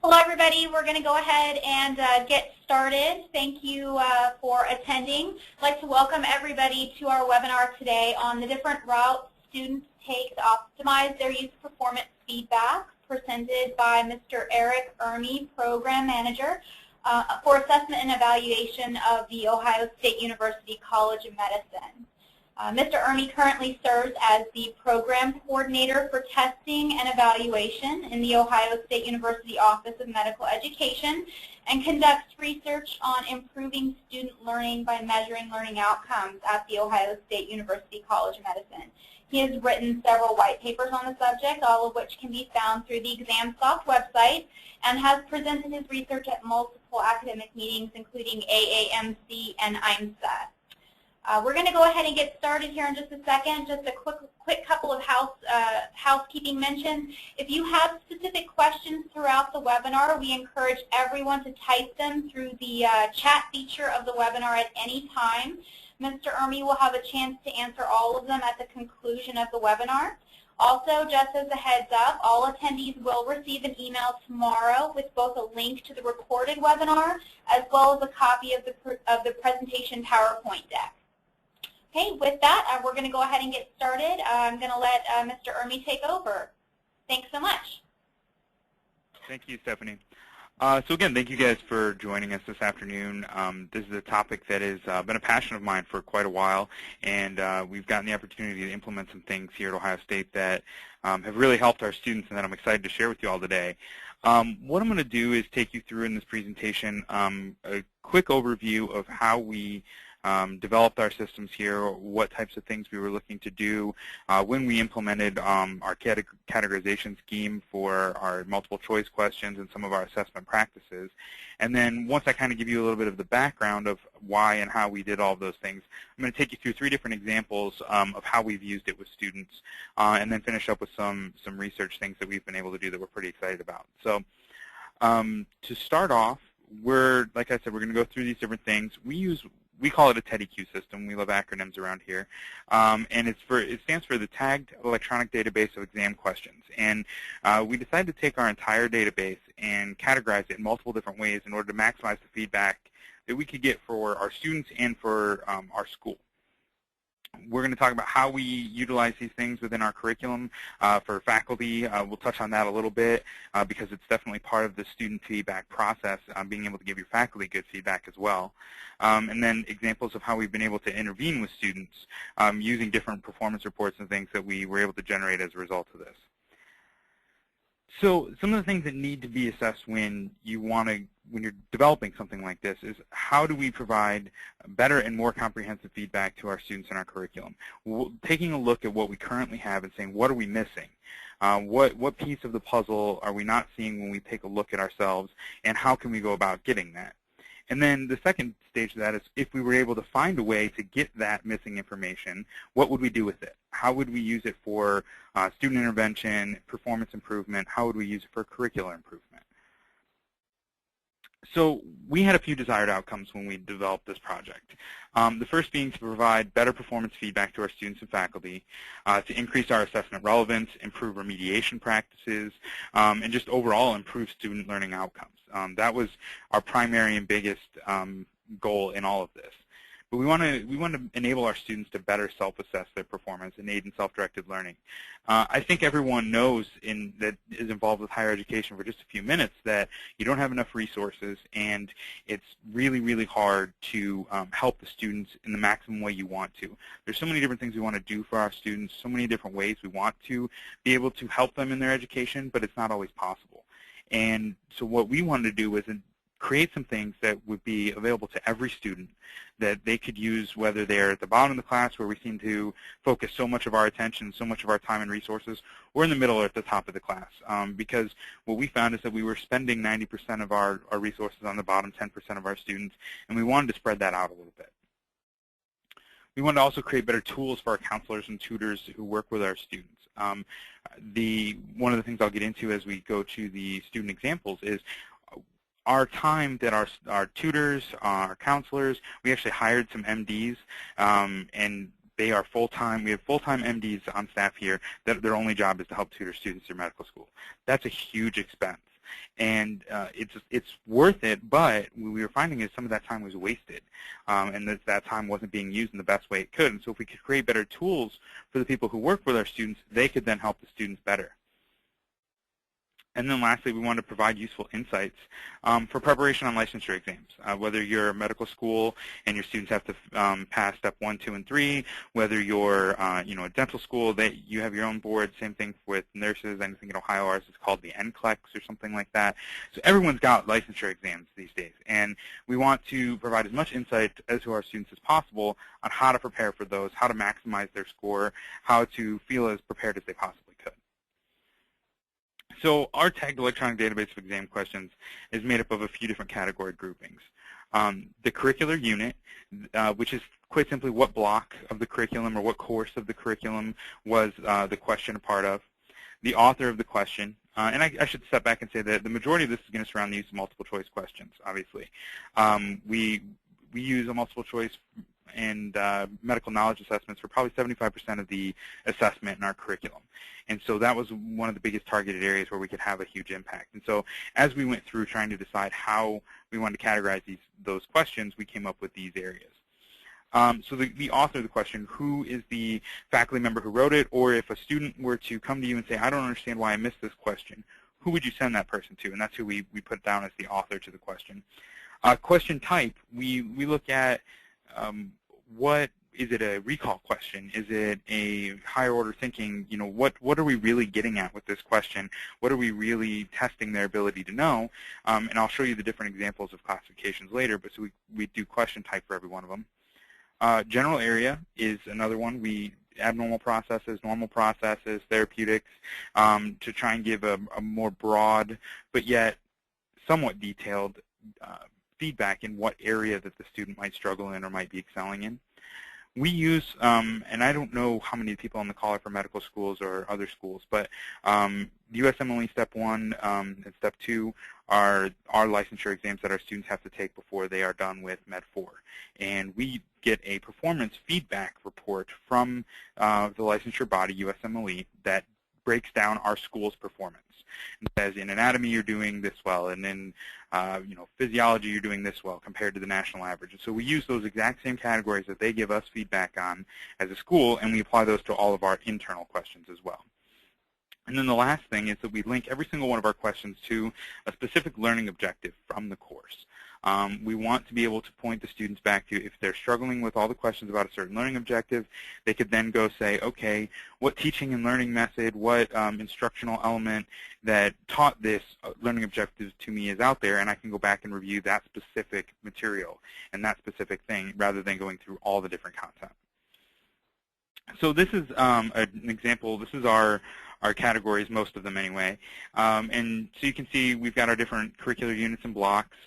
Hello, everybody. We're going to go ahead and get started. Thank you for attending. I'd like to welcome everybody to our webinar today on the different routes students take to optimize their youth performance feedback, presented by Mr. Eric Ermie, Program Manager for Assessment and Evaluation of the Ohio State University College of Medicine. Mr. Ermie currently serves as the Program Coordinator for Testing and Evaluation in the Ohio State University Office of Medical Education and conducts research on improving student learning by measuring learning outcomes at the Ohio State University College of Medicine. He has written several white papers on the subject, all of which can be found through the ExamSoft website, and has presented his research at multiple academic meetings, including AAMC and IMSA. We're going to go ahead and get started here in just a second. Just a quick couple of housekeeping mentions. If you have specific questions throughout the webinar, we encourage everyone to type them through the chat feature of the webinar at any time. Mr. Ermie will have a chance to answer all of them at the conclusion of the webinar. Also, just as a heads up, all attendees will receive an email tomorrow with both a link to the recorded webinar as well as a copy of the presentation PowerPoint deck. Okay, with that, we're going to go ahead and get started. I'm going to let Mr. Ermie take over. Thanks so much. Thank you, Stephanie. So again, thank you guys for joining us this afternoon. This is a topic that has been a passion of mine for quite a while, and we've gotten the opportunity to implement some things here at Ohio State that have really helped our students and that I'm excited to share with you all today. What I'm going to do is take you through in this presentation a quick overview of how we developed our systems here, what types of things we were looking to do when we implemented our categorization scheme for our multiple choice questions and some of our assessment practices. And then once I kind of give you a little bit of the background of why and how we did all of those things, I'm going to take you through 3 different examples of how we've used it with students and then finish up with some research things that we've been able to do that we're pretty excited about. So to start off, like I said, we're going to go through these different things. We call it a TEDIQ system. We love acronyms around here. And it stands for the Tagged Electronic Database of Exam Questions. And we decided to take our entire database and categorize it in multiple different ways in order to maximize the feedback that we could get for our students and for our school. We're going to talk about how we utilize these things within our curriculum for faculty. We'll touch on that a little bit because it's definitely part of the student feedback process, being able to give your faculty good feedback as well. And then examples of how we've been able to intervene with students using different performance reports and things that we were able to generate as a result of this. So some of the things that need to be assessed when you're developing something like this is how do we provide better and more comprehensive feedback to our students in our curriculum? Taking a look at what we currently have and saying, what are we missing? What piece of the puzzle are we not seeing when we take a look at ourselves, and how can we go about getting that? And then the second stage of that is if we were able to find a way to get that missing information, what would we do with it? How would we use it for student intervention, performance improvement? How would we use it for curricular improvement? So we had a few desired outcomes when we developed this project. The first being to provide better performance feedback to our students and faculty, to increase our assessment relevance, improve remediation practices, and just overall improve student learning outcomes. That was our primary and biggest goal in all of this. But we want to enable our students to better self-assess their performance and aid in self-directed learning. I think everyone knows that is involved with higher education for just a few minutes that you don't have enough resources, and it's really, really hard to help the students in the maximum way you want to. There's so many different things we want to do for our students, so many different ways we want to be able to help them in their education, but it's not always possible. And so what we wanted to do was create some things that would be available to every student that they could use, whether they're at the bottom of the class where we seem to focus so much of our attention, so much of our time and resources, or in the middle or at the top of the class. Because what we found is that we were spending 90% of our resources on the bottom 10% of our students, and we wanted to spread that out a little bit. We wanted to also create better tools for our counselors and tutors who work with our students. One of the things I'll get into as we go to the student examples is our time that our tutors, our counselors, we actually hired some MDs, and they are full-time. We have full-time MDs on staff here that their only job is to help tutor students through medical school. That's a huge expense. And it's worth it, but what we were finding is some of that time was wasted, and that time wasn't being used in the best way it could. And so if we could create better tools for the people who work with our students, they could then help the students better. And then lastly, we want to provide useful insights for preparation on licensure exams. Whether you're a medical school and your students have to pass step 1, 2, and 3, whether you're a dental school, that you have your own board. Same thing with nurses. I think in Ohio ours is called the NCLEX or something like that. So everyone's got licensure exams these days, and we want to provide as much insight to our students as possible on how to prepare for those, how to maximize their score, how to feel as prepared as they possibly could. So our tagged electronic database of exam questions is made up of a few different category groupings. The curricular unit, which is quite simply what block of the curriculum or what course of the curriculum was the question a part of. The author of the question, and I should step back and say that the majority of this is going to surround the use of multiple choice questions, obviously. We use a multiple choice and medical knowledge assessments for probably 75% of the assessment in our curriculum. And so that was one of the biggest targeted areas where we could have a huge impact. And so as we went through trying to decide how we wanted to categorize those questions, we came up with these areas. So the author of the question, who is the faculty member who wrote it, or if a student were to come to you and say, I don't understand why I missed this question, who would you send that person to? And that's who we put down as the author to the question. Question type, we look at what is it, a recall question? Is it a higher order thinking? What are we really getting at with this question? What are we really testing their ability to know? And I'll show you the different examples of classifications later, but so we do question type for every one of them. General area is another one. We abnormal processes, normal processes, therapeutics, to try and give a more broad but yet somewhat detailed feedback in what area that the student might struggle in or might be excelling in. We use, and I don't know how many people on the call are from medical schools or other schools, but USMLE Step 1 and Step 2 are our licensure exams that our students have to take before they are done with Med 4. And we get a performance feedback report from the licensure body, USMLE, that breaks down our school's performance. It says in anatomy you're doing this well, and in physiology you're doing this well compared to the national average. And so we use those exact same categories that they give us feedback on as a school, and we apply those to all of our internal questions as well. And then the last thing is that we link every single one of our questions to a specific learning objective from the course. We want to be able to point the students back to, if they're struggling with all the questions about a certain learning objective, they could then go say, okay, what teaching and learning method, what instructional element that taught this learning objective to me is out there, and I can go back and review that specific material and that specific thing rather than going through all the different content. So this is an example. This is our categories, most of them anyway. And so you can see we've got our different curricular units and blocks.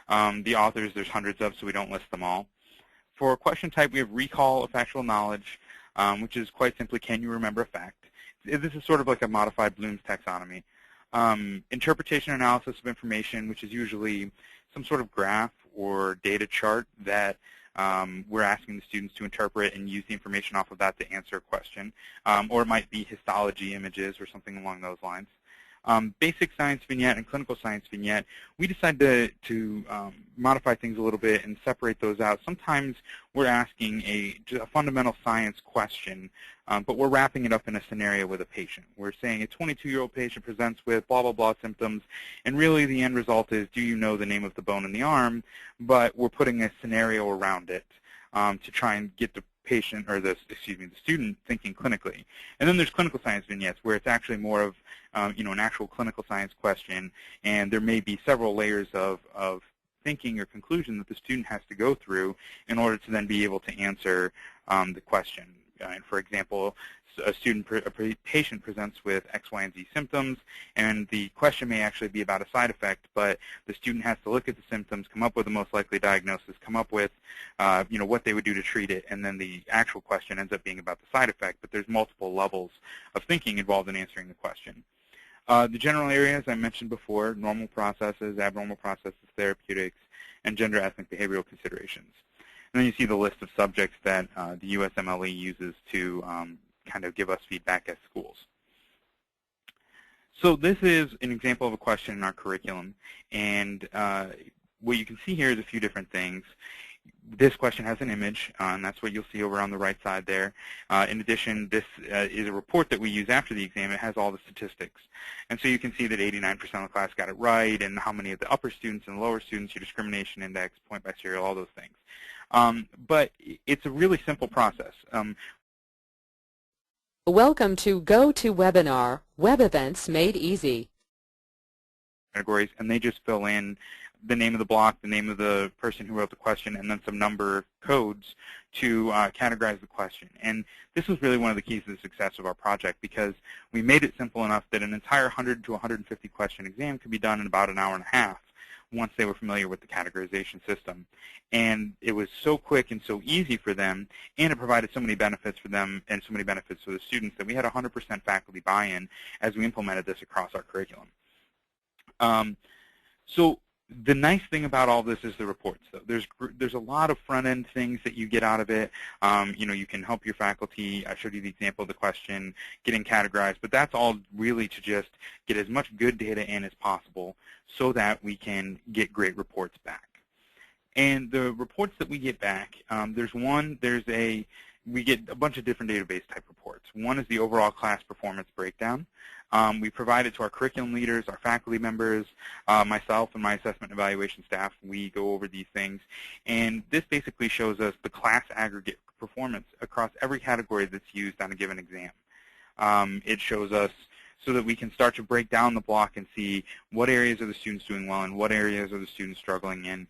The authors, there's hundreds of, so we don't list them all. For question type, we have recall of factual knowledge, which is quite simply, can you remember a fact? This is sort of like a modified Bloom's taxonomy. Interpretation analysis of information, which is usually some sort of graph or data chart that we're asking the students to interpret and use the information off of that to answer a question. Or it might be histology images or something along those lines. Basic science vignette and clinical science vignette, we decided to modify things a little bit and separate those out. Sometimes we're asking a fundamental science question, but we're wrapping it up in a scenario with a patient. We're saying a 22-year-old patient presents with blah, blah, blah symptoms, and really the end result is, do you know the name of the bone in the arm? But we're putting a scenario around it to try and get the patient, or the student thinking clinically. And then there's clinical science vignettes where it's actually more of an actual clinical science question, and there may be several layers of thinking or conclusion that the student has to go through in order to then be able to answer the question. And for example, a patient presents with X, Y, and Z symptoms, and the question may actually be about a side effect, but the student has to look at the symptoms, come up with the most likely diagnosis, come up with what they would do to treat it, and then the actual question ends up being about the side effect, but there's multiple levels of thinking involved in answering the question. The general areas I mentioned before, normal processes, abnormal processes, therapeutics, and gender, ethnic, behavioral considerations. And then you see the list of subjects that the USMLE uses to kind of give us feedback as schools. So this is an example of a question in our curriculum, and what you can see here is a few different things. This question has an image, and that's what you'll see over on the right side there. In addition, this is a report that we use after the exam. It has all the statistics. And so you can see that 89% of the class got it right, and how many of the upper students and the lower students, your discrimination index, point by serial, all those things. But it's a really simple process. Welcome to GoToWebinar, Web Events Made Easy. Categories, and they just fill in the name of the block, the name of the person who wrote the question, and then some number codes to categorize the question. And this was really one of the keys to the success of our project, because we made it simple enough that an entire 100 to 150 question exam could be done in about an hour and a half once they were familiar with the categorization system. And it was so quick and so easy for them, and it provided so many benefits for them and so many benefits for the students that we had 100% faculty buy-in as we implemented this across our curriculum. So the nice thing about all this is the reports, though. There's a lot of front-end things that you get out of it. You can help your faculty. I showed you the example of the question, getting categorized, but that's all really to just get as much good data in as possible so that we can get great reports back. And the reports that we get back, we get a bunch of different database type reports. One is the overall class performance breakdown. We provide it to our curriculum leaders, our faculty members, myself and my assessment and evaluation staff. We go over these things. And this basically shows us the class aggregate performance across every category that's used on a given exam. It shows us so that we can start to break down the block and see what areas are the students doing well and what areas are the students struggling in.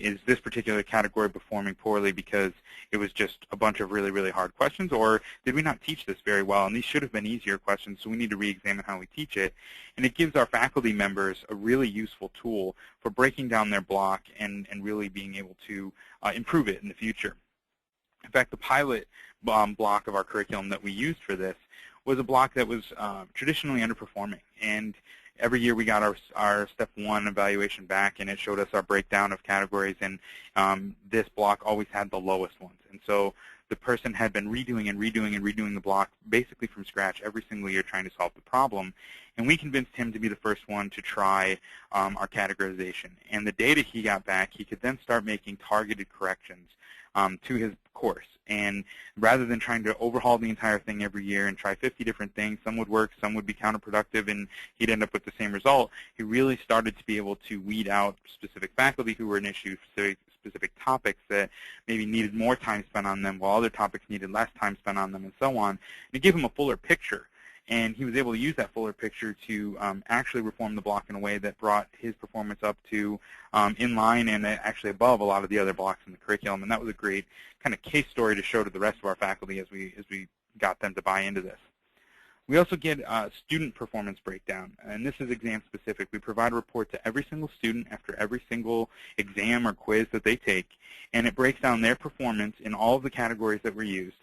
Is this particular category performing poorly because it was just a bunch of really, really hard questions, or did we not teach this very well? And these should have been easier questions, so we need to re-examine how we teach it. And it gives our faculty members a really useful tool for breaking down their block and really being able to improve it in the future. In fact, the pilot block of our curriculum that we used for this was a block that was traditionally underperforming. And every year we got our Step 1 evaluation back, and it showed us our breakdown of categories, and this block always had the lowest ones. And so the person had been redoing and redoing and redoing the block basically from scratch every single year trying to solve the problem. And we convinced him to be the first one to try our categorization. And the data he got back, he could then start making targeted corrections to his course. And rather than trying to overhaul the entire thing every year and try 50 different things, some would work, some would be counterproductive, and he'd end up with the same result, he really started to be able to weed out specific faculty who were an issue, specific topics that maybe needed more time spent on them, while other topics needed less time spent on them, and so on. And it gave him a fuller picture. And he was able to use that fuller picture to actually reform the block in a way that brought his performance up to in line and actually above a lot of the other blocks in the curriculum. And that was a great kind of case story to show to the rest of our faculty as we got them to buy into this. We also get student performance breakdown, and this is exam specific. We provide a report to every single student after every single exam or quiz that they take, and it breaks down their performance in all of the categories that were used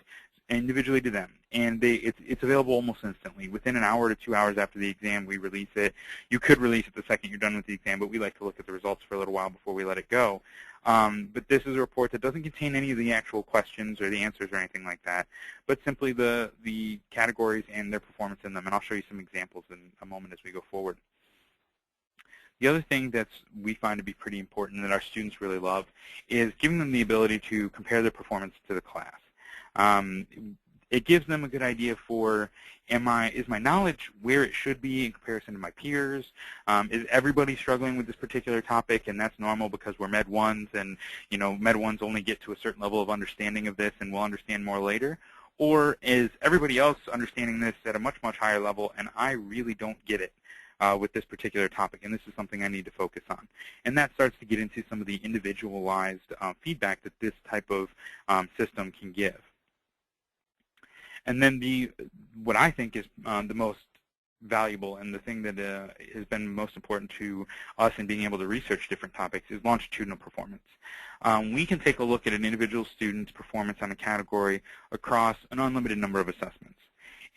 individually to them. And it's available almost instantly. Within an hour to 2 hours after the exam, we release it. You could release it the second you're done with the exam, but we like to look at the results for a little while before we let it go. But this is a report that doesn't contain any of the actual questions or the answers or anything like that, but simply the categories and their performance in them. And I'll show you some examples in a moment as we go forward. The other thing that we find to be pretty important that our students really love is giving them the ability to compare their performance to the class. It gives them a good idea for, is my knowledge where it should be in comparison to my peers? Is everybody struggling with this particular topic, and that's normal because we're Med 1s, and Med 1s only get to a certain level of understanding of this and we'll understand more later? Or is everybody else understanding this at a much, much higher level, and I really don't get it with this particular topic, and this is something I need to focus on? And that starts to get into some of the individualized feedback that this type of system can give. And then what I think is the most valuable and the thing that has been most important to us in being able to research different topics is longitudinal performance. We can take a look at an individual student's performance on a category across an unlimited number of assessments.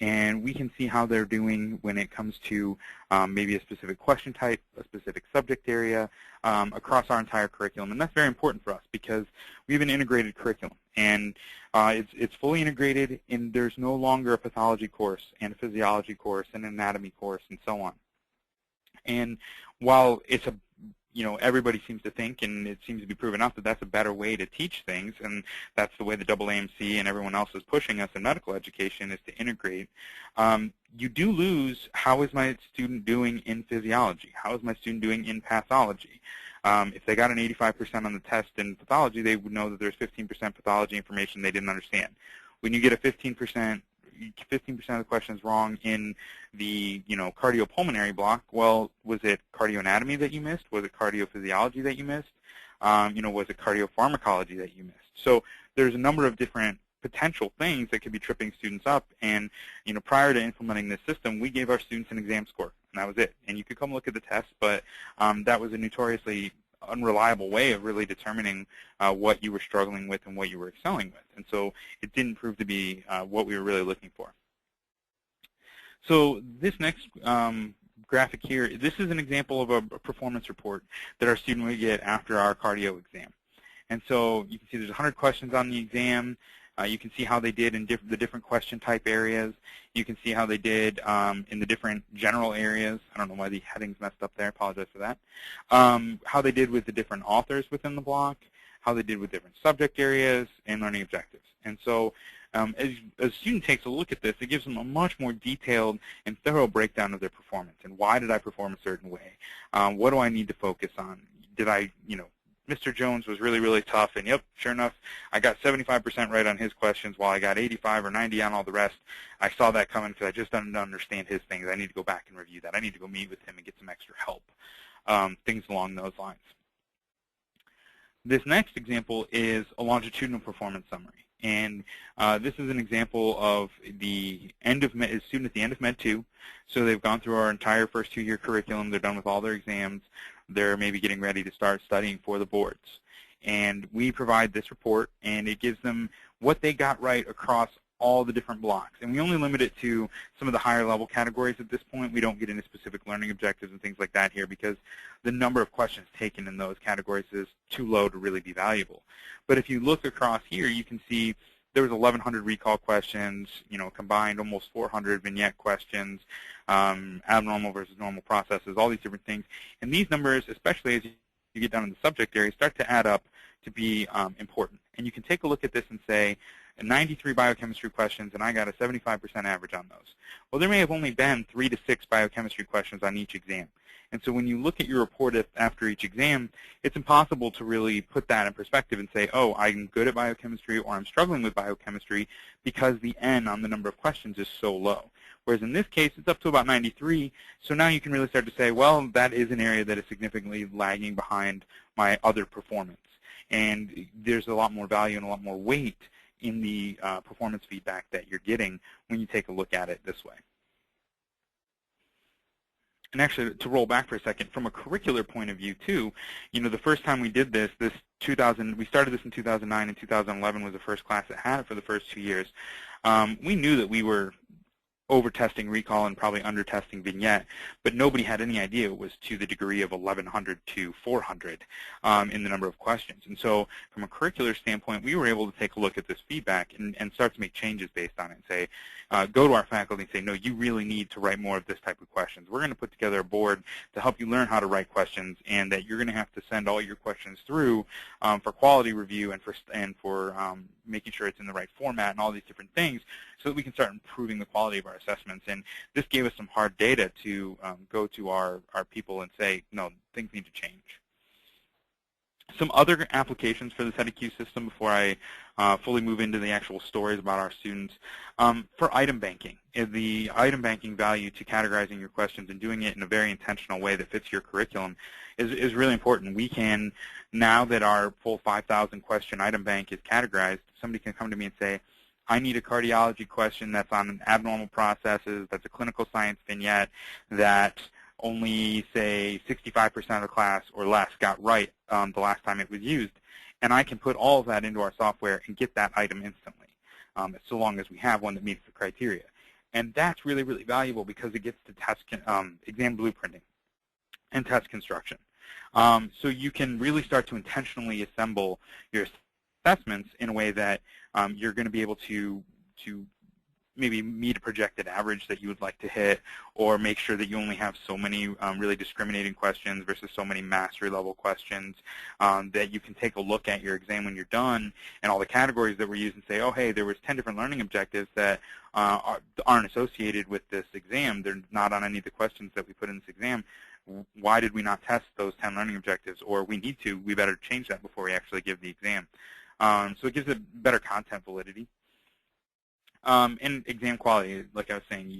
And we can see how they're doing when it comes to maybe a specific question type, a specific subject area, across our entire curriculum. And that's very important for us because we have an integrated curriculum. And it's fully integrated, and there's no longer a pathology course and a physiology course and an anatomy course and so on. And while it's a everybody seems to think, and it seems to be proven out, that that's a better way to teach things, and that's the way the AAMC and everyone else is pushing us in medical education, is to integrate. You do lose, how is my student doing in physiology? How is my student doing in pathology? If they got an 85% on the test in pathology, they would know that there's 15% pathology information they didn't understand. When you get a 15% of the questions wrong in the cardiopulmonary block, well, was it cardioanatomy that you missed? Was it cardiophysiology that you missed? Was it cardiopharmacology that you missed? So there's a number of different potential things that could be tripping students up. And prior to implementing this system, we gave our students an exam score, and that was it. And you could come look at the test, but that was a notoriously unreliable way of really determining what you were struggling with and what you were excelling with. And so it didn't prove to be what we were really looking for. So this next graphic here, this is an example of a performance report that our student would get after our cardio exam. And so you can see there's 100 questions on the exam. You can see how they did in the different question type areas. You can see how they did in the different general areas. I don't know why the heading's messed up there. I apologize for that. How they did with the different authors within the block, how they did with different subject areas, and learning objectives. And so as a student takes a look at this, it gives them a much more detailed and thorough breakdown of their performance. And why did I perform a certain way? What do I need to focus on? Did I, Mr. Jones was really, really tough, and yep, sure enough, I got 75% right on his questions while I got 85 or 90 on all the rest. I saw that coming because I just didn't understand his things. I need to go back and review that. I need to go meet with him and get some extra help, things along those lines. This next example is a longitudinal performance summary. And this is an example of the end of student at the end of Med 2. So they've gone through our entire first 2-year curriculum. They're done with all their exams. They're maybe getting ready to start studying for the boards. And we provide this report, and it gives them what they got right across all the different blocks. And we only limit it to some of the higher level categories at this point. We don't get into specific learning objectives and things like that here because the number of questions taken in those categories is too low to really be valuable. But if you look across here, you can see there was 1,100 recall questions, combined almost 400 vignette questions, abnormal versus normal processes, all these different things. And these numbers, especially as you get down in the subject area, start to add up to be important. And you can take a look at this and say, 93 biochemistry questions, and I got a 75% average on those. Well, there may have only been 3 to 6 biochemistry questions on each exam. And so when you look at your report after each exam, it's impossible to really put that in perspective and say, oh, I'm good at biochemistry or I'm struggling with biochemistry because the N on the number of questions is so low. Whereas in this case, it's up to about 93. So now you can really start to say, well, that is an area that is significantly lagging behind my other performance. And there's a lot more value and a lot more weight in the performance feedback that you're getting when you take a look at it this way. And actually, to roll back for a second, from a curricular point of view too, the first time we did this, we started this in 2009, and 2011 was the first class that had it for the first 2 years. We knew that we were over-testing recall and probably under-testing vignette, but nobody had any idea it was to the degree of 1,100 to 400 in the number of questions. And so from a curricular standpoint, we were able to take a look at this feedback and start to make changes based on it and say, go to our faculty and say, no, you really need to write more of this type of questions. We're going to put together a board to help you learn how to write questions, and that you're going to have to send all your questions through for quality review and for making sure it's in the right format and all these different things so that we can start improving the quality of our assessments. And this gave us some hard data to go to our people and say, no, things need to change. Some other applications for the SETIQ system before I fully move into the actual stories about our students. For item banking, the item banking value to categorizing your questions and doing it in a very intentional way that fits your curriculum is really important. We can, now that our full 5,000 question item bank is categorized, somebody can come to me and say, I need a cardiology question that's on abnormal processes, that's a clinical science vignette, that only, say, 65% of the class or less got right the last time it was used. And I can put all of that into our software and get that item instantly, so long as we have one that meets the criteria. And that's really, really valuable because it gets to exam blueprinting and test construction. So you can really start to intentionally assemble your assessments in a way that you're going to be able to maybe meet a projected average that you would like to hit, or make sure that you only have so many really discriminating questions versus so many mastery level questions, that you can take a look at your exam when you're done and all the categories that were used and say, oh, hey, there was 10 different learning objectives that aren't associated with this exam. They're not on any of the questions that we put in this exam. Why did we not test those 10 learning objectives? Or we need to. We better change that before we actually give the exam. So it gives it better content validity. And exam quality, like I was saying,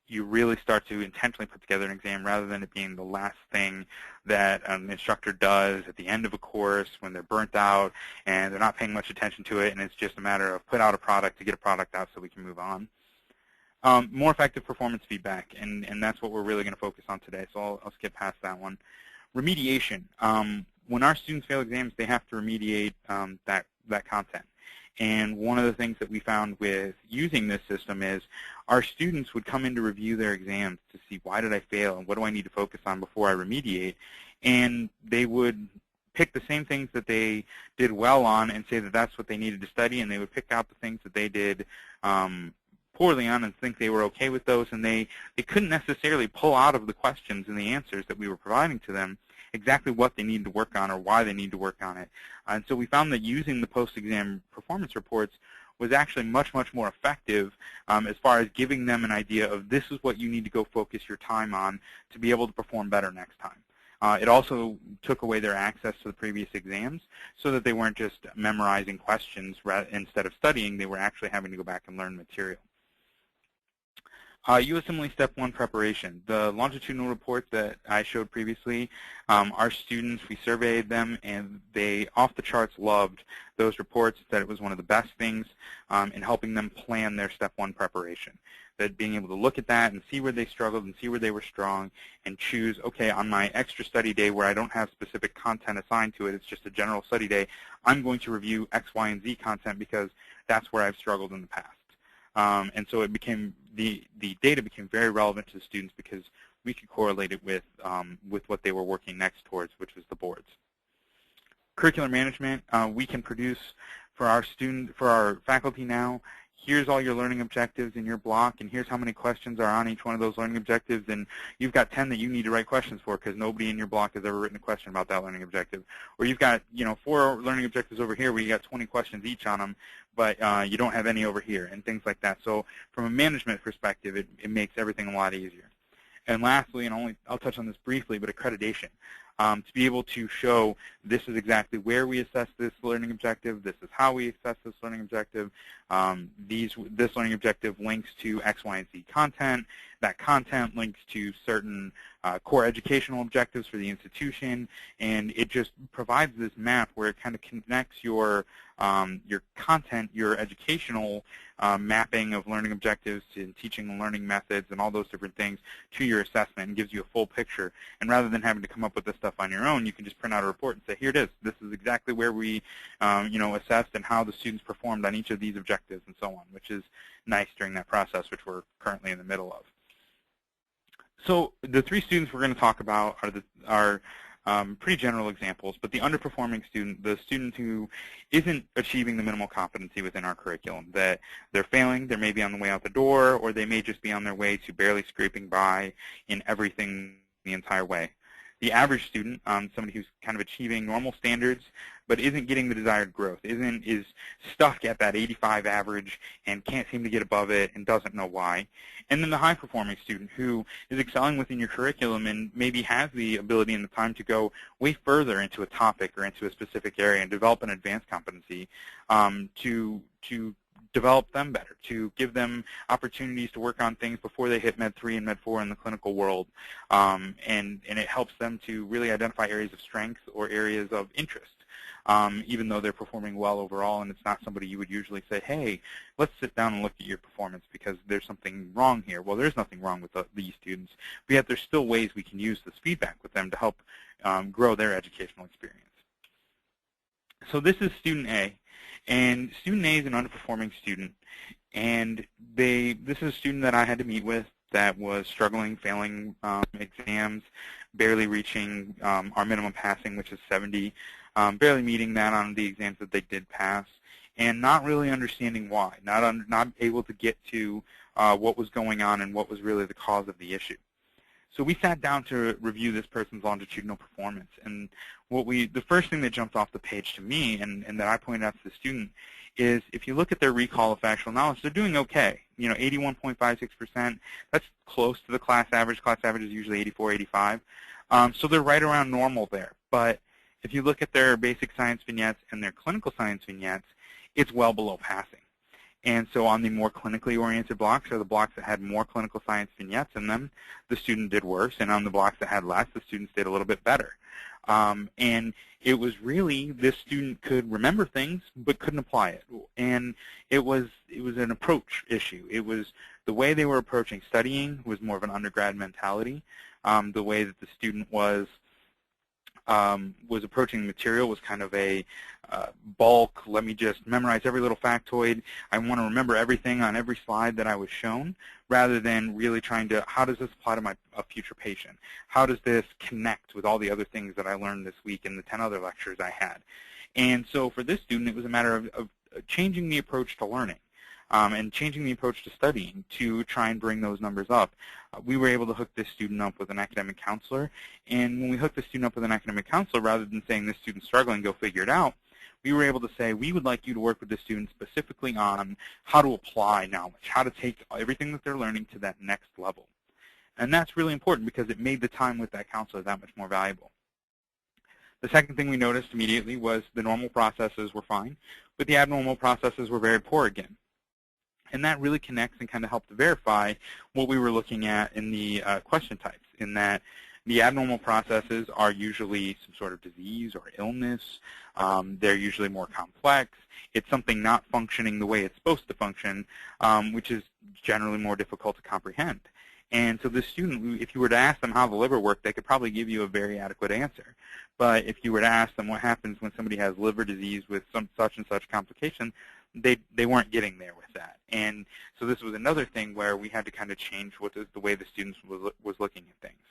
you really start to intentionally put together an exam rather than it being the last thing that an instructor does at the end of a course when they're burnt out and they're not paying much attention to it, and it's just a matter of put out a product to get a product out so we can move on. More effective performance feedback, and that's what we're really going to focus on today, so I'll skip past that one. Remediation. When our students fail exams, they have to remediate that content. And one of the things that we found with using this system is our students would come in to review their exams to see why did I fail and what do I need to focus on before I remediate. And they would pick the same things that they did well on and say that that's what they needed to study, and they would pick out the things that they did poorly on and think they were okay with those, and they couldn't necessarily pull out of the questions and the answers that we were providing to them exactly what they need to work on or why they need to work on it. And so we found that using the post-exam performance reports was actually much, much more effective as far as giving them an idea of this is what you need to go focus your time on to be able to perform better next time. It also took away their access to the previous exams so that they weren't just memorizing questions instead of studying. They were actually having to go back and learn material. USMLE Step 1 preparation. The longitudinal report that I showed previously, our students, we surveyed them, and they off the charts loved those reports, that it was one of the best things in helping them plan their Step 1 preparation. That being able to look at that and see where they struggled and see where they were strong and choose, okay, on my extra study day where I don't have specific content assigned to it, it's just a general study day, I'm going to review X, Y, and Z content because that's where I've struggled in the past. And so it became the data became very relevant to the students because we could correlate it with what they were working next towards, which was the boards. Curriculum management, we can produce for our faculty now. Here's all your learning objectives in your block, and here's how many questions are on each one of those learning objectives, and you've got 10 that you need to write questions for because nobody in your block has ever written a question about that learning objective. Or you've got 4 learning objectives over here where you got 20 questions each on them, but you don't have any over here, and things like that. So from a management perspective, it makes everything a lot easier. And lastly, and I'll touch on this briefly, but accreditation. To be able to show this is exactly where we assess this learning objective, this is how we assess this learning objective, this learning objective links to X, Y, and Z content, that content links to certain core educational objectives for the institution, and it just provides this map where it kind of connects your content, your educational mapping of learning objectives and teaching and learning methods and all those different things to your assessment and gives you a full picture. And rather than having to come up with this stuff on your own, you can just print out a report and say, here it is. This is exactly where we assessed and how the students performed on each of these objectives and so on, which is nice during that process, which we're currently in the middle of. So the 3 students we're going to talk about are pretty general examples, but the underperforming student, the student who isn't achieving the minimal competency within our curriculum, that they're failing, they may be on the way out the door, or they may just be on their way to barely scraping by in everything the entire way. The average student, somebody who's kind of achieving normal standards but isn't getting the desired growth, is stuck at that 85 average and can't seem to get above it and doesn't know why. And then the high-performing student who is excelling within your curriculum and maybe has the ability and the time to go way further into a topic or into a specific area and develop an advanced competency to develop them better, to give them opportunities to work on things before they hit Med 3 and Med 4 in the clinical world. And it helps them to really identify areas of strength or areas of interest, even though they're performing well overall, and it's not somebody you would usually say, hey, let's sit down and look at your performance because there's something wrong here. Well, there's nothing wrong with these students, but yet there's still ways we can use this feedback with them to help grow their educational experience. So this is student A. And student A is an underperforming student. And this is a student that I had to meet with that was struggling, failing exams, barely reaching our minimum passing, which is 70, barely meeting that on the exams that they did pass, and not really understanding why, not able to get to what was going on and what was really the cause of the issue. So we sat down to review this person's longitudinal performance, and the first thing that jumped off the page to me and that I pointed out to the student is if you look at their recall of factual knowledge, they're doing okay. 81.56%, that's close to the class average. Class average is usually 84, 85. So they're right around normal there. But if you look at their basic science vignettes and their clinical science vignettes, it's well below passing. And so on the more clinically oriented blocks, or the blocks that had more clinical science vignettes in them, the student did worse. And on the blocks that had less, the students did a little bit better. And it was really, this student could remember things but couldn't apply it. And it was an approach issue. It was the way they were approaching studying was more of an undergrad mentality. The way that the student was approaching the material was kind of a bulk, let me just memorize every little factoid. I want to remember everything on every slide that I was shown, rather than really trying to, how does this apply to a future patient? How does this connect with all the other things that I learned this week in the 10 other lectures I had? And so for this student, it was a matter of changing the approach to learning. And changing the approach to studying to try and bring those numbers up. We were able to hook this student up with an academic counselor, and when we hooked the student up with an academic counselor, rather than saying this student's struggling, go figure it out, we were able to say we would like you to work with the student specifically on how to apply knowledge, how to take everything that they're learning to that next level. And that's really important because it made the time with that counselor that much more valuable. The second thing we noticed immediately was the normal processes were fine, but the abnormal processes were very poor again. And that really connects and kind of helped to verify what we were looking at in the question types, in that the abnormal processes are usually some sort of disease or illness. They're usually more complex. It's something not functioning the way it's supposed to function, which is generally more difficult to comprehend. And so the student, if you were to ask them how the liver worked, they could probably give you a very adequate answer. But if you were to ask them what happens when somebody has liver disease with some such and such complication, they weren't getting there with that. And so this was another thing where we had to kind of change the way the students was looking at things.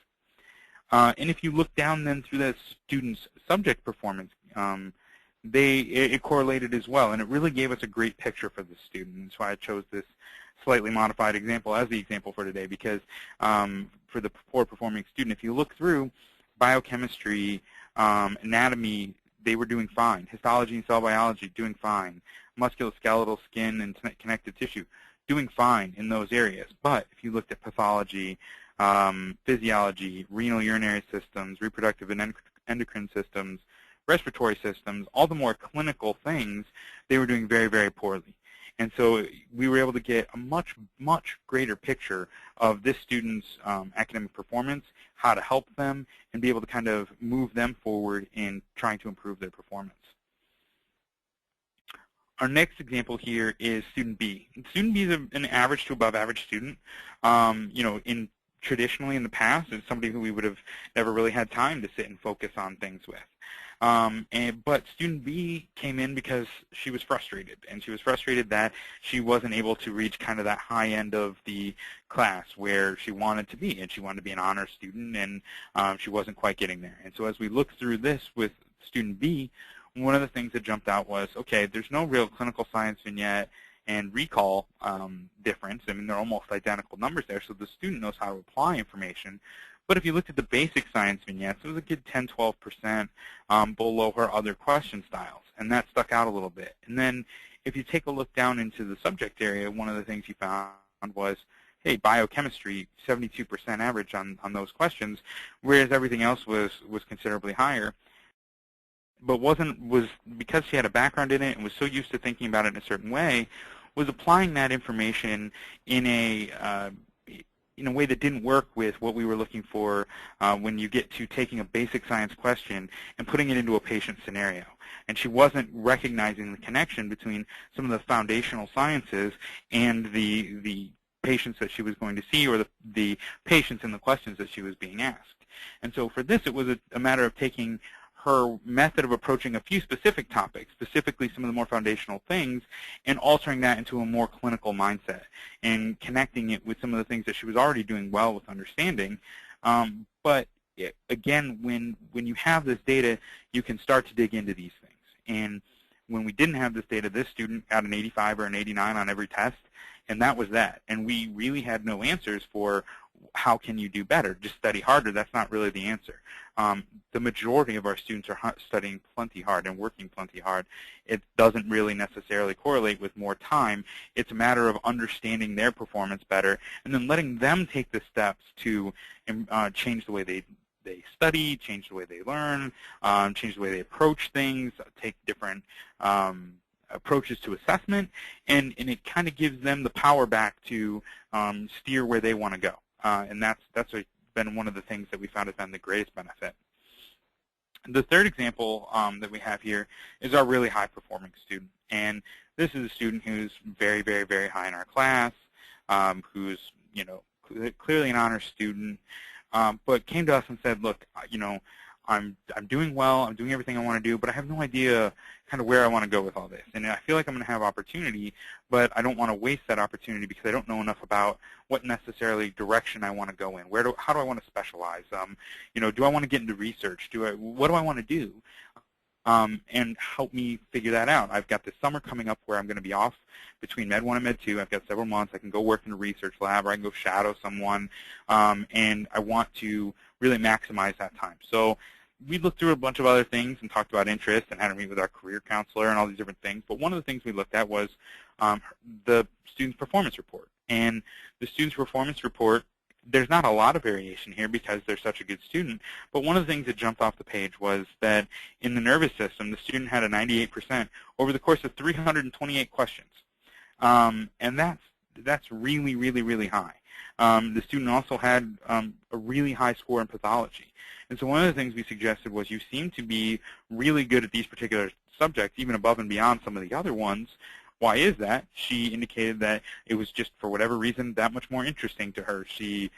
And if you look down then through the students' subject performance, it correlated as well, and it really gave us a great picture for the student. That's why I chose this slightly modified example as the example for today, because for the poor performing student, if you look through biochemistry, anatomy, they were doing fine. Histology and cell biology, doing fine. Musculoskeletal, skin, and connective tissue, doing fine in those areas. But if you looked at pathology, physiology, renal urinary systems, reproductive and endocrine systems, respiratory systems, all the more clinical things, they were doing very, very poorly. And so we were able to get a much, much greater picture of this student's academic performance, how to help them, and be able to kind of move them forward in trying to improve their performance. Our next example here is student B. Student B is an average to above average student. Traditionally in the past, it's somebody who we would have never really had time to sit and focus on things with. But student B came in because she was frustrated, and she was frustrated that she wasn't able to reach kind of that high end of the class where she wanted to be, and she wanted to be an honor student, and she wasn't quite getting there. And so as we look through this with student B, one of the things that jumped out was, okay, there's no real clinical science vignette and recall difference. I mean, they're almost identical numbers there, so the student knows how to apply information. But if you looked at the basic science vignettes, it was a good 10, 12% below her other question styles, and that stuck out a little bit. And then if you take a look down into the subject area, one of the things you found was, hey, biochemistry, 72% average on those questions, whereas everything else was considerably higher. But was because she had a background in it and was so used to thinking about it in a certain way, was applying that information in a way that didn't work with what we were looking for when you get to taking a basic science question and putting it into a patient scenario. And she wasn't recognizing the connection between some of the foundational sciences and the patients that she was going to see, or the patients and the questions that she was being asked. And so for this, it was a matter of taking her method of approaching a few specific topics, specifically some of the more foundational things, and altering that into a more clinical mindset and connecting it with some of the things that she was already doing well with understanding. But again, when you have this data, you can start to dig into these things. And when we didn't have this data, this student got an 85 or an 89 on every test, and that was that. And we really had no answers for how can you do better. Just study harder. That's not really the answer. The majority of our students are studying plenty hard and working plenty hard. It doesn't really necessarily correlate with more time. It's a matter of understanding their performance better and then letting them take the steps to change the way they study, change the way they learn, change the way they approach things, take different approaches to assessment, and it kind of gives them the power back to steer where they want to go. And that's been one of the things that we found has been the greatest benefit. The third example that we have here is our really high-performing student. And this is a student who's very, very, very high in our class, who's clearly an honor student, but came to us and said, look, I'm doing well, I'm doing everything I want to do, but I have no idea kind of where I want to go with all this. And I feel like I'm going to have opportunity, but I don't want to waste that opportunity because I don't know enough about what necessarily direction I want to go in. How do I want to specialize? Do I want to get into research? What do I want to do? And help me figure that out. I've got this summer coming up where I'm going to be off between Med 1 and Med 2. I've got several months. I can go work in a research lab, or I can go shadow someone, and I want to really maximize that time. So we looked through a bunch of other things and talked about interest and had to meet with our career counselor and all these different things. But one of the things we looked at was the student's performance report. And the student's performance report, there's not a lot of variation here because they're such a good student, but one of the things that jumped off the page was that in the nervous system, the student had a 98% over the course of 328 questions. And that's really, really, really high. The student also had a really high score in pathology. And so one of the things we suggested was you seem to be really good at these particular subjects, even above and beyond some of the other ones. Why is that? She indicated that it was just, for whatever reason, that much more interesting to her. She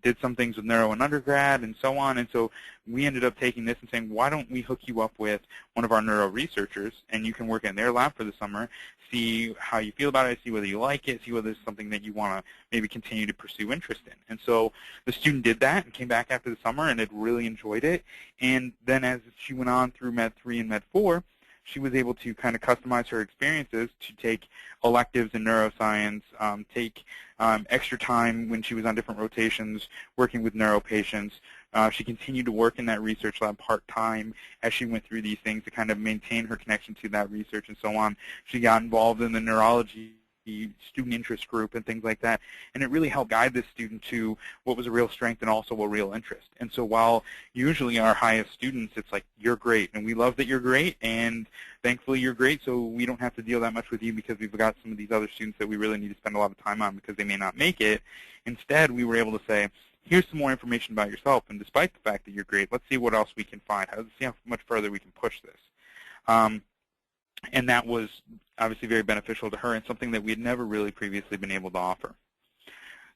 did some things with neuro in undergrad and so on. And so we ended up taking this and saying, why don't we hook you up with one of our neuro researchers, and you can work in their lab for the summer, see how you feel about it, see whether you like it, see whether it's something that you want to maybe continue to pursue interest in. And so the student did that and came back after the summer and had really enjoyed it. And then as she went on through Med 3 and Med 4, she was able to kind of customize her experiences to take electives in neuroscience, take extra time when she was on different rotations working with neuro patients. She continued to work in that research lab part-time as she went through these things to kind of maintain her connection to that research and so on. She got involved in the neurology student interest group and things like that, and it really helped guide this student to what was a real strength and also a real interest. And so while usually our highest students, it's like, you're great, and we love that you're great, and thankfully you're great, so we don't have to deal that much with you because we've got some of these other students that we really need to spend a lot of time on because they may not make it. Instead, we were able to say, here's some more information about yourself, and despite the fact that you're great, let's see what else we can find. Let's see how much further we can push this. And that was obviously very beneficial to her and something that we had never really previously been able to offer.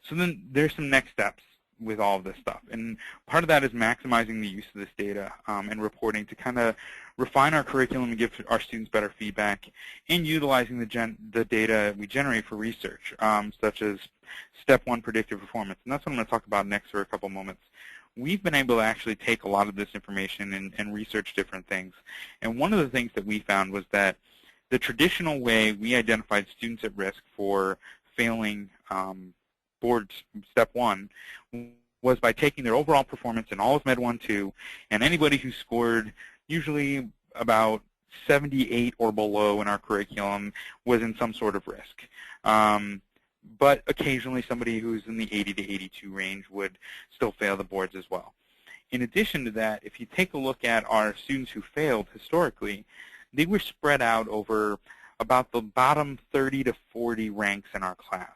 So then there's some next steps with all of this stuff. And part of that is maximizing the use of this data and reporting to kind of refine our curriculum and give our students better feedback, and utilizing the data we generate for research, such as Step 1 Predictive Performance. And that's what I'm going to talk about next for a couple moments. We've been able to actually take a lot of this information and research different things. And one of the things that we found was that the traditional way we identified students at risk for failing board Step 1 was by taking their overall performance in all of Med 1, 2, and anybody who scored usually about 78 or below in our curriculum was in some sort of risk. But occasionally somebody who's in the 80 to 82 range would still fail the boards as well. In addition to that, if you take a look at our students who failed historically, they were spread out over about the bottom 30 to 40 ranks in our class.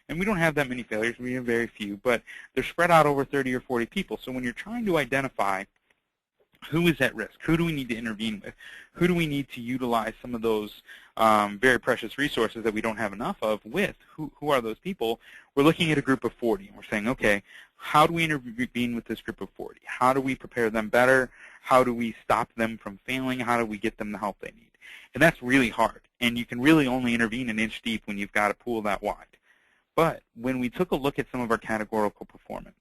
And we don't have that many failures, we have very few, but they're spread out over 30 or 40 people. So when you're trying to identify who is at risk? Who do we need to intervene with? Who do we need to utilize some of those very precious resources that we don't have enough of with? Who are those people? We're looking at a group of 40, and we're saying, okay, how do we intervene with this group of 40? How do we prepare them better? How do we stop them from failing? How do we get them the help they need? And that's really hard, and you can really only intervene an inch deep when you've got a pool that wide. But when we took a look at some of our categorical performance,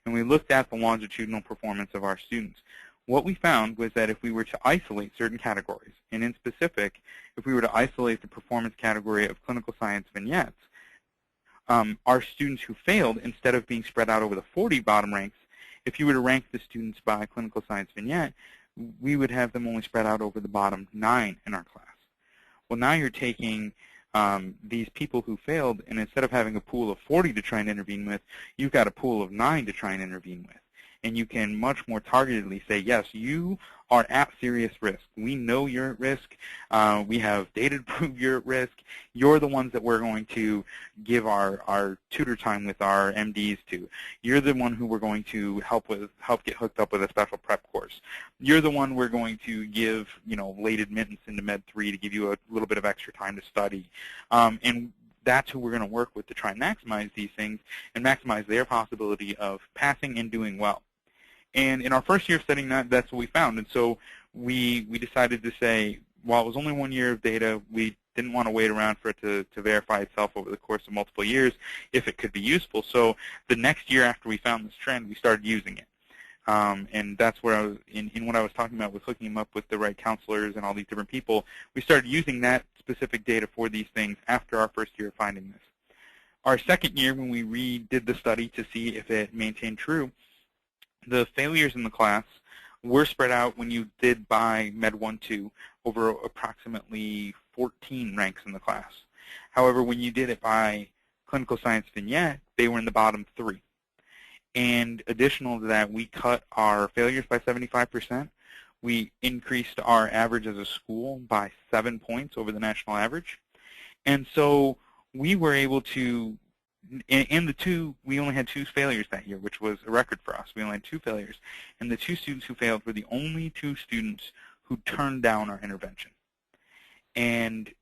and we looked at the longitudinal performance of our students, what we found was that if we were to isolate certain categories, and in specific, if we were to isolate the performance category of clinical science vignettes, our students who failed, instead of being spread out over the 40 bottom ranks, if you were to rank the students by clinical science vignette, we would have them only spread out over the bottom 9 in our class. Well, now you're taking these people who failed, and instead of having a pool of 40 to try and intervene with, you've got a pool of 9 to try and intervene with. And you can much more targetedly say, yes, you are at serious risk. We know you're at risk. We have data to prove you're at risk. You're the ones that we're going to give our tutor time with our MDs to. You're the one who we're going to help get hooked up with a special prep course. You're the one we're going to give, late admittance into Med 3 to give you a little bit of extra time to study. And that's who we're going to work with to try and maximize these things and maximize their possibility of passing and doing well. And in our first year of studying that, that's what we found. And so we decided to say, while it was only 1 year of data, we didn't want to wait around for it to verify itself over the course of multiple years if it could be useful. So the next year after we found this trend, we started using it. And that's where I was, in what I was talking about with hooking them up with the right counselors and all these different people, we started using that specific data for these things after our first year of finding this. Our second year, when we redid the study to see if it maintained true, the failures in the class were spread out when you did by Med 1-2 over approximately 14 ranks in the class. However, when you did it by clinical science vignette, they were in the bottom 3. And additional to that, we cut our failures by 75%. We increased our average as a school by 7 points over the national average. And so we were able to, we only had 2 failures that year, which was a record for us. We only had 2 failures. And the 2 students who failed were the only 2 students who turned down our intervention. And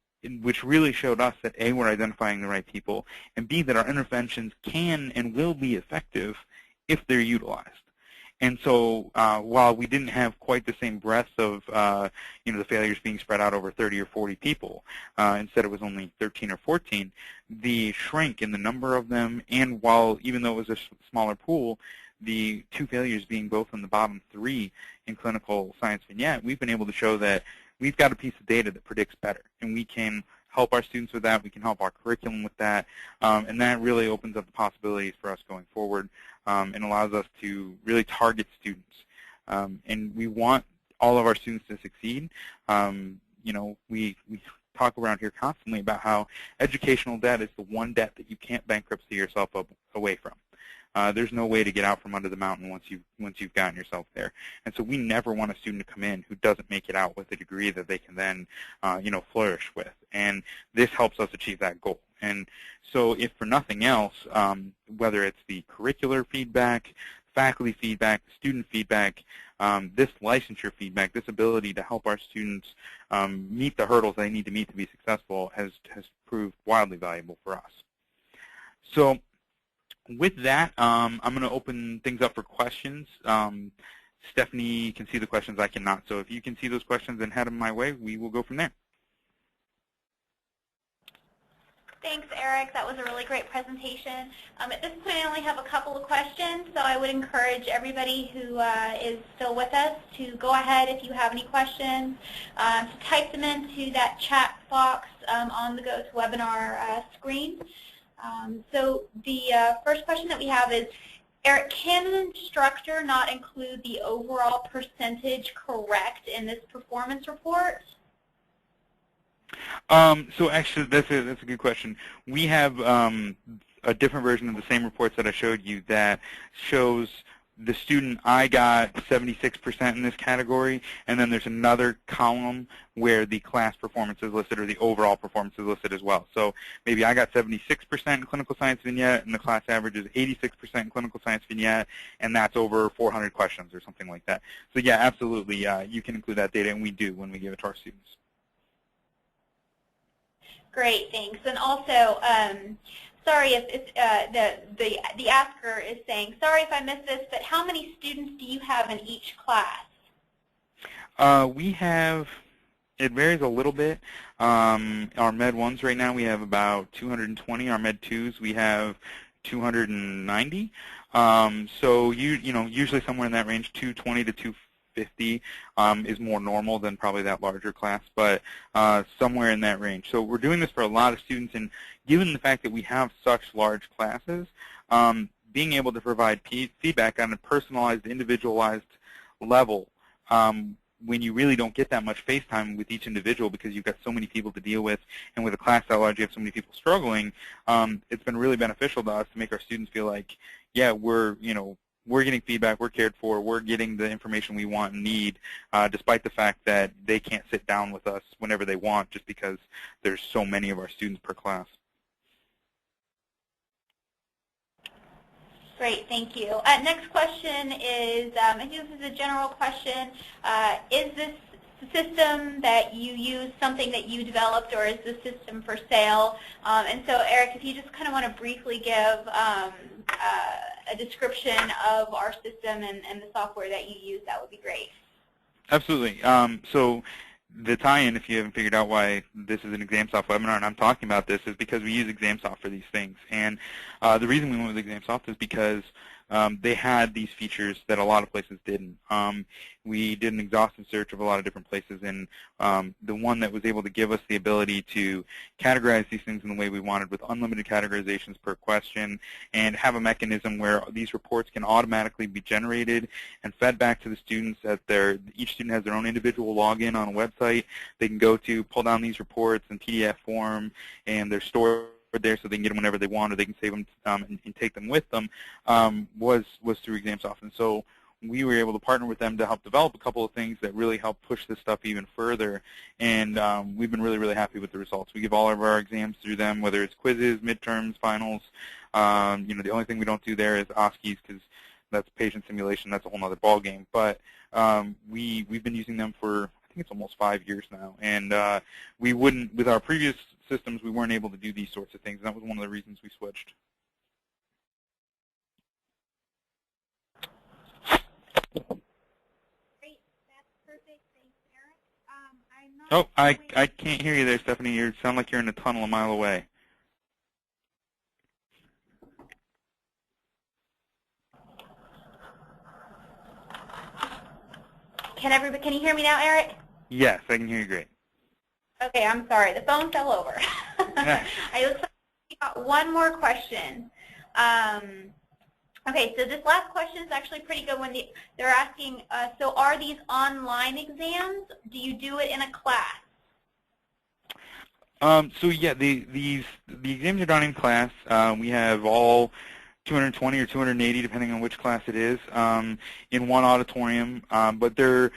which really showed us that A, we're identifying the right people, and B, that our interventions can and will be effective if they're utilized. And so while we didn't have quite the same breadth of the failures being spread out over 30 or 40 people, instead it was only 13 or 14, the shrink in the number of them, and even though it was a smaller pool, the 2 failures being both in the bottom 3 in clinical science vignette, we've been able to show that we've got a piece of data that predicts better, and we can help our students with that. We can help our curriculum with that, and that really opens up the possibilities for us going forward and allows us to really target students. And we want all of our students to succeed. We talk around here constantly about how educational debt is the one debt that you can't bankruptcy yourself away from. There's no way to get out from under the mountain once you've gotten yourself there. And so we never want a student to come in who doesn't make it out with a degree that they can then flourish with. And this helps us achieve that goal. And so if for nothing else, whether it's the curricular feedback, faculty feedback, student feedback, this licensure feedback, this ability to help our students meet the hurdles they need to meet to be successful has proved wildly valuable for us. So with that, I'm going to open things up for questions. Stephanie can see the questions, I cannot. So if you can see those questions and head them my way, we will go from there. Thanks, Eric. That was a really great presentation. At this point, I only have a couple of questions, so I would encourage everybody who is still with us to go ahead, if you have any questions, to type them into that chat box on the GoToWebinar screen. So the first question that we have is, Eric, can an instructor not include the overall percentage correct in this performance report? So actually, that's a good question. We have a different version of the same reports that I showed you that shows the student I got 76% in this category, and then there's another column where the class performance is listed or the overall performance is listed as well. So maybe I got 76% in clinical science vignette, and the class average is 86% in clinical science vignette, and that's over 400 questions or something like that. So yeah, absolutely, you can include that data, and we do when we give it to our students. Great, thanks. And also, sorry if the asker is saying, sorry if I missed this, but how many students do you have in each class? We have, it varies a little bit. Our Med 1s right now we have about 220. Our Med 2s we have 290. So usually somewhere in that range, 220 to 250 is more normal than probably that larger class, but somewhere in that range. So we're doing this for a lot of students, and given the fact that we have such large classes, being able to provide feedback on a personalized, individualized level when you really don't get that much face time with each individual because you've got so many people to deal with, and with a class that large you have so many people struggling, it's been really beneficial to us to make our students feel like, yeah, we're getting feedback, we're cared for, we're getting the information we want and need, despite the fact that they can't sit down with us whenever they want just because there's so many of our students per class. Great, thank you. Next question is, I think this is a general question. Is this system that you use something that you developed, or is the system for sale? And so, Eric, if you just kind of want to briefly give a description of our system and the software that you use, that would be great. Absolutely. So the tie-in, if you haven't figured out why this is an ExamSoft webinar and I'm talking about this, is because we use ExamSoft for these things. And the reason we went with ExamSoft is because they had these features that a lot of places didn't. We did an exhaustive search of a lot of different places, and the one that was able to give us the ability to categorize these things in the way we wanted with unlimited categorizations per question, and have a mechanism where these reports can automatically be generated and fed back to the students at each student has their own individual login on a website they can go to, pull down these reports in PDF form, and they're stored there so they can get them whenever they want, or they can save them and take them with them, was through ExamSoft. And so we were able to partner with them to help develop a couple of things that really help push this stuff even further. And we've been really, really happy with the results. We give all of our exams through them, whether it's quizzes, midterms, finals. The only thing we don't do there is OSCEs because that's patient simulation. That's a whole other ballgame. But we've been using them for, I think it's almost 5 years now. And we wouldn't, with our previous systems, we weren't able to do these sorts of things. And that was one of the reasons we switched. Great, that's perfect. Thanks, Eric. I can't hear you there, Stephanie. You sound like you're in a tunnel a mile away. Can you hear me now, Eric? Yes, I can hear you great. Okay, I'm sorry. The phone fell over. I looks like we got one more question. Okay, so this last question is actually pretty good. When they're asking, so are these online exams? Do you do it in a class? So yeah, the exams are done in class. We have all 220 or 280, depending on which class it is, in one auditorium. But they're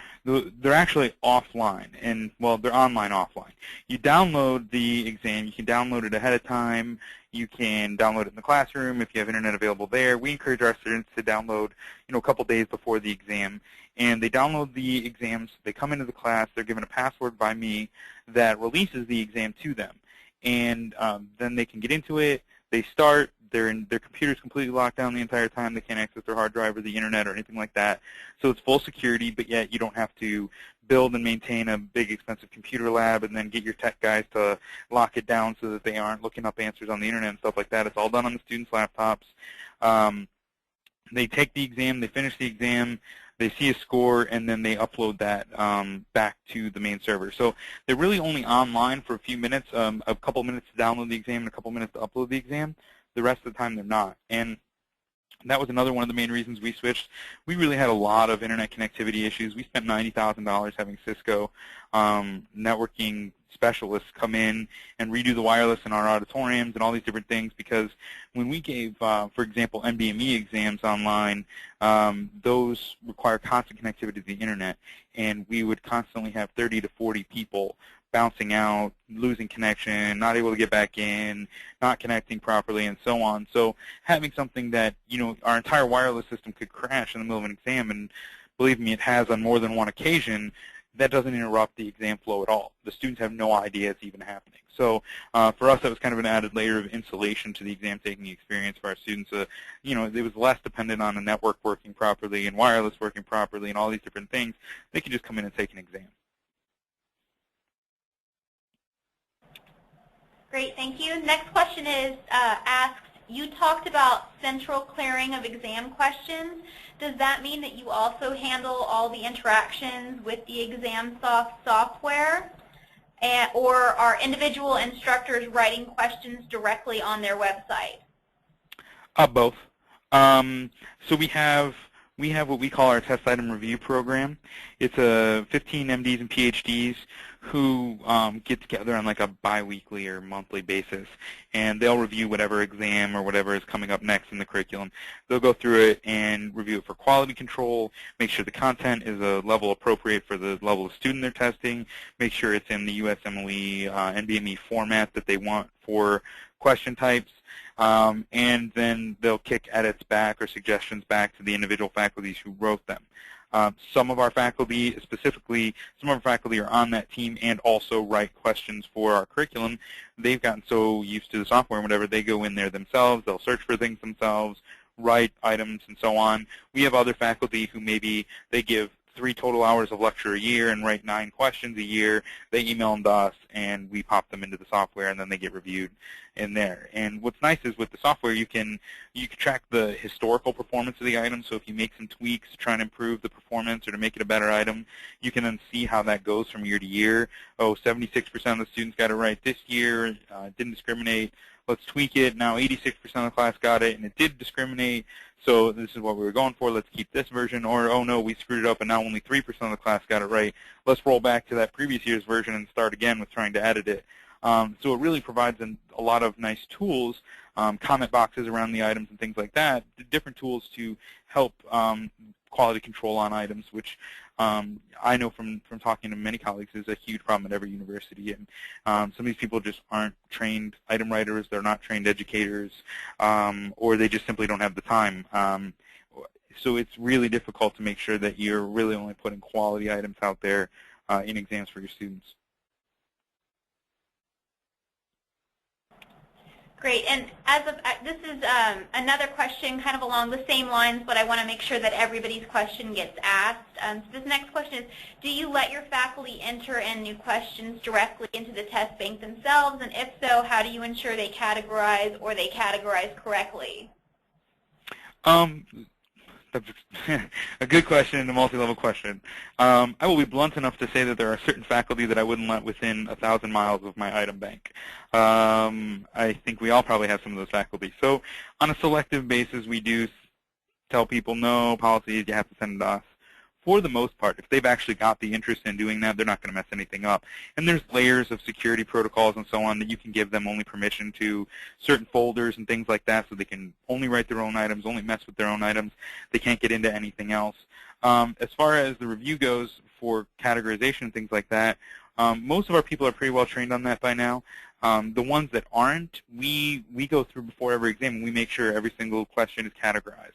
actually offline, and well, they're online offline. You download the exam. You can download it ahead of time. You can download it in the classroom if you have internet available there. We encourage our students to download, a couple days before the exam, and they download the exams. They come into the class. They're given a password by me that releases the exam to them, and then they can get into it. They start. Their computer's completely locked down the entire time. They can't access their hard drive or the internet or anything like that. So it's full security, but yet you don't have to build and maintain a big, expensive computer lab and then get your tech guys to lock it down so that they aren't looking up answers on the internet and stuff like that. It's all done on the students' laptops. They take the exam, they finish the exam, they see a score, and then they upload that back to the main server. So they're really only online for a few minutes, a couple minutes to download the exam and a couple minutes to upload the exam. The rest of the time they're not. And That was another one of the main reasons we switched. We really had a lot of internet connectivity issues. We spent $90,000 having Cisco networking specialists come in and redo the wireless in our auditoriums and all these different things, because when we gave, for example, NBME exams online, those require constant connectivity to the internet, and we would constantly have 30 to 40 people bouncing out, losing connection, not able to get back in, not connecting properly, and so on. So having something that, our entire wireless system could crash in the middle of an exam, and believe me, it has on more than one occasion, that doesn't interrupt the exam flow at all. The students have no idea it's even happening. So for us, that was kind of an added layer of insulation to the exam-taking experience for our students. It was less dependent on the network working properly and wireless working properly and all these different things. They could just come in and take an exam. Great, thank you. Next question is asks, you talked about central clearing of exam questions. Does that mean that you also handle all the interactions with the ExamSoft software? Or are individual instructors writing questions directly on their website? Both. So we have what we call our test item review program. It's 15 MDs and PhDs who get together on like a biweekly or monthly basis, and they'll review whatever exam or whatever is coming up next in the curriculum. They'll go through it and review it for quality control, make sure the content is a level appropriate for the level of student they're testing, make sure it's in the USMLE NBME format that they want for question types, and then they'll kick edits back or suggestions back to the individual faculties who wrote them. Some of our faculty, some of our faculty are on that team and also write questions for our curriculum. They've gotten so used to the software and whatever, they go in there themselves, they'll search for things themselves, write items, and so on. We have other faculty who maybe they give 3 total hours of lecture a year and write 9 questions a year. They email them to us, and we pop them into the software, and then they get reviewed in there. And what's nice is with the software, you can track the historical performance of the item. So if you make some tweaks to try and improve the performance or to make it a better item, you can then see how that goes from year to year. Oh, 76% of the students got it right this year, didn't discriminate. Let's tweak it. Now 86% of the class got it, and it did discriminate. So this is what we were going for. Let's keep this version. Or, oh, no, we screwed it up, and now only 3% of the class got it right. Let's roll back to that previous year's version and start again with trying to edit it. So it really provides a lot of nice tools, comment boxes around the items and things like that, different tools to help quality control on items, which I know from talking to many colleagues is a huge problem at every university. And some of these people just aren't trained item writers, they're not trained educators, or they just simply don't have the time. So it's really difficult to make sure that you're really only putting quality items out there in exams for your students. Great, and this is another question kind of along the same lines, but I want to make sure that everybody's question gets asked. So this next question is, do you let your faculty enter in new questions directly into the test bank themselves, and if so, how do you ensure they categorize or they categorize correctly? That's a good question and a multi-level question. I will be blunt enough to say that there are certain faculty that I wouldn't let within 1,000 miles of my item bank. I think we all probably have some of those faculty. So on a selective basis, we do tell people, no, policies, you have to send it to us. For the most part, if they've actually got the interest in doing that, they're not going to mess anything up. And there's layers of security protocols and so on that you can give them only permission to certain folders and things like that, so they can only write their own items, only mess with their own items. They can't get into anything else. As far as the review goes for categorization and things like that, most of our people are pretty well trained on that by now. The ones that aren't, we go through before every exam and we make sure every single question is categorized.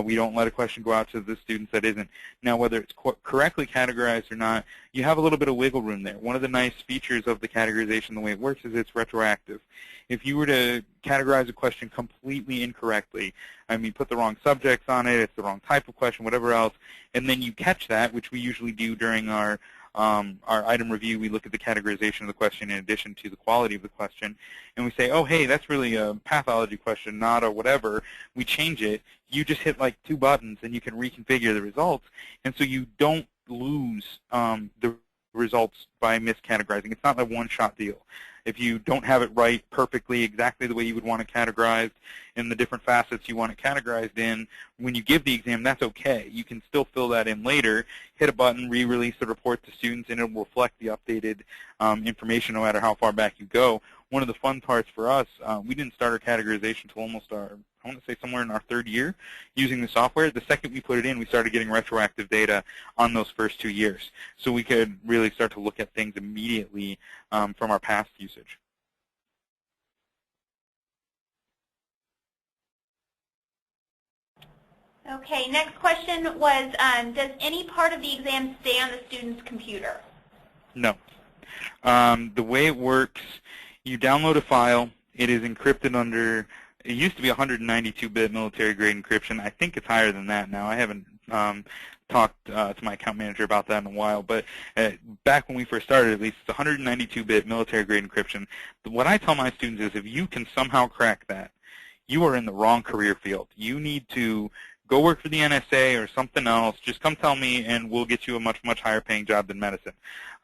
We don't let a question go out to the students that isn't. Now, whether it's correctly categorized or not, you have a little bit of wiggle room there. One of the nice features of the categorization, the way it works, is it's retroactive. If you were to categorize a question completely incorrectly, I mean, put the wrong subjects on it, it's the wrong type of question, whatever else, and then you catch that, which we usually do during our item review. We look at the categorization of the question in addition to the quality of the question, and we say, oh, hey, that's really a pathology question, not a whatever. We change it. You just hit like 2 buttons, and you can reconfigure the results, and so you don't lose the results by miscategorizing. It's not a one-shot deal. If you don't have it right perfectly, exactly the way you would want it categorized in the different facets you want it categorized in, when you give the exam, that's okay. You can still fill that in later, hit a button, re-release the report to students, and it will reflect the updated information no matter how far back you go. One of the fun parts for us, we didn't start our categorization until almost I want to say somewhere in our 3rd year using the software. The second we put it in, we started getting retroactive data on those first 2 years. So we could really start to look at things immediately from our past usage. Okay, next question was, does any part of the exam stay on the student's computer? No. The way it works, you download a file. It is encrypted under, it used to be 192-bit military-grade encryption. I think it's higher than that now. I haven't talked to my account manager about that in a while, but back when we first started, at least, it's 192-bit military-grade encryption. What I tell my students is if you can somehow crack that, you are in the wrong career field. You need to go work for the NSA or something else. Just come tell me, and we'll get you a much, much higher paying job than medicine.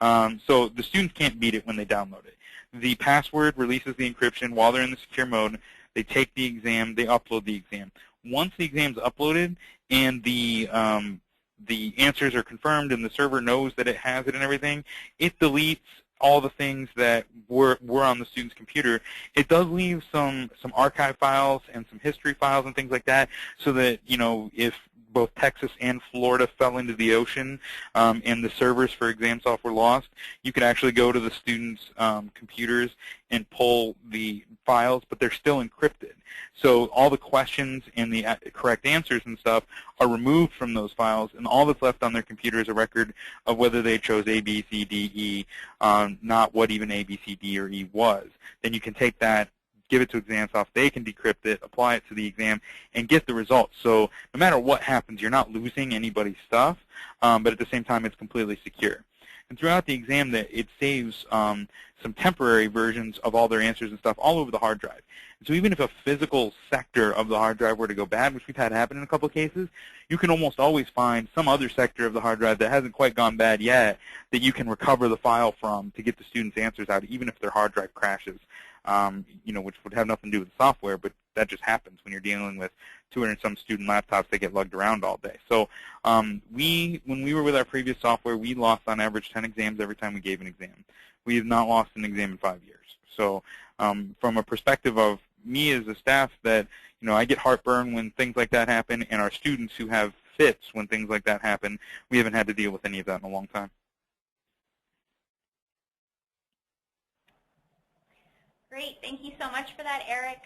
So the students can't beat it when they download it. The password releases the encryption while they're in the secure mode. They take the exam. They upload the exam. Once the exam's uploaded and the answers are confirmed and the server knows that it has it and everything, it deletes all the things that were on the student's computer. It does leave some archive files and some history files and things like that, so that, you know, if both Texas and Florida fell into the ocean and the servers for ExamSoft were lost, you could actually go to the students' computers and pull the files, but they're still encrypted. So all the questions and the correct answers and stuff are removed from those files, and all that's left on their computer is a record of whether they chose A, B, C, D, E, not what even A, B, C, D, or E was. Then you can take that, give it to ExamSoft, they can decrypt it, apply it to the exam, and get the results. So no matter what happens, you're not losing anybody's stuff, but at the same time, it's completely secure. And throughout the exam, it saves some temporary versions of all their answers and stuff all over the hard drive. And so even if a physical sector of the hard drive were to go bad, which we've had happen in a couple of cases, you can almost always find some other sector of the hard drive that hasn't quite gone bad yet that you can recover the file from to get the students' answers out, even if their hard drive crashes. You know, which would have nothing to do with the software, but that just happens when you're dealing with 200 some student laptops that get lugged around all day. So when we were with our previous software, we lost on average 10 exams every time we gave an exam. We have not lost an exam in 5 years. So from a perspective of me as a staff, that, you know, I get heartburn when things like that happen, and our students who have fits when things like that happen, we haven't had to deal with any of that in a long time. Great. Thank you so much for that, Eric.